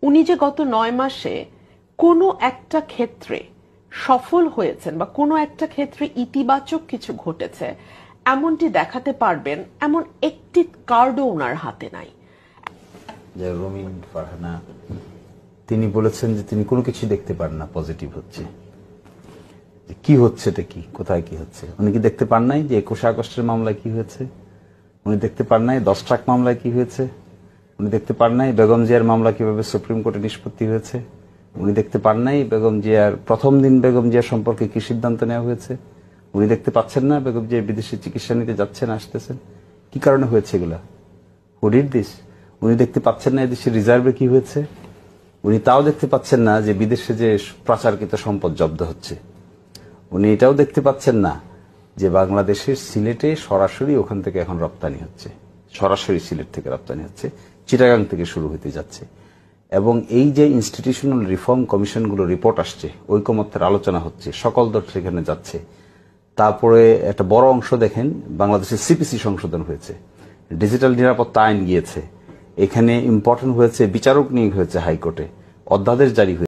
উনি যে গত 9 মাসে কোনো একটা ক্ষেত্রে সফল হয়েছেন বা কোনো একটা ক্ষেত্রে ইতিবাচক কিছু ঘটেছে এমনটি দেখাতে পারবেন এমন একটি কার্ডও ওনার হাতে নাই। যে রুমিন ফারহানা তিনি বলেছেন যে তিনি কোনো কিছু দেখতে পান না পজিটিভ হচ্ছে, কি হচ্ছে এটা, কি কোথায় কি হচ্ছে। উনি কি দেখতে পান নাই যে 21 আগস্টের মামলায় কি হয়েছে? উনি দেখতে পান নাই 10 ট্রাক মামলায় কি হয়েছে? উনি দেখতে পান নাই বেগম জিয়ার মামলা কিভাবে সুপ্রিম কোর্টে নিষ্পত্তি হয়েছে? উনি দেখতে পান নাই বেগম জিয়ার প্রথম দিন বেগম জিয়ার সম্পর্কে কি সিদ্ধান্ত নেওয়া হয়েছে? উনি দেখতে পাচ্ছেন না বেগম জিয়া বিদেশে চিকিৎসা নিতে যাচ্ছেন আসতেছেন? কি কারণে হয়েছে এগুলা? Who did this? উনি দেখতে পাচ্ছেন না এদেশের রিজার্ভে কি হয়েছে? উনি তাও দেখতে পাচ্ছেন না যে বিদেশে যে পাচারকৃত সম্পদ জব্দ হচ্ছে? উনি এটাও দেখতে পাচ্ছেন না যে বাংলাদেশের সিলেটে সরাসরি ওখান থেকে এখন রপ্তানি হচ্ছে, সরাসরি সিলেট থেকে রপ্তানি হচ্ছে, চিটাগাং থেকে শুরু হতে যাচ্ছে। এবং এই যে ইনস্টিটিউশনাল রিফর্ম কমিশনগুলো রিপোর্ট আসছে, ঐকমত্যের আলোচনা হচ্ছে, সকল দল সেখানে যাচ্ছে। তারপরে একটা বড় অংশ দেখেন বাংলাদেশের সিপিসি সংশোধন হয়েছে, ডিজিটাল নিরাপত্তা আইন গিয়েছে, এখানে ইম্পর্টেন্ট হয়েছে বিচারক নিয়োগ হয়েছে হাইকোর্টে, অধ্যাদেশ জারি হয়েছে।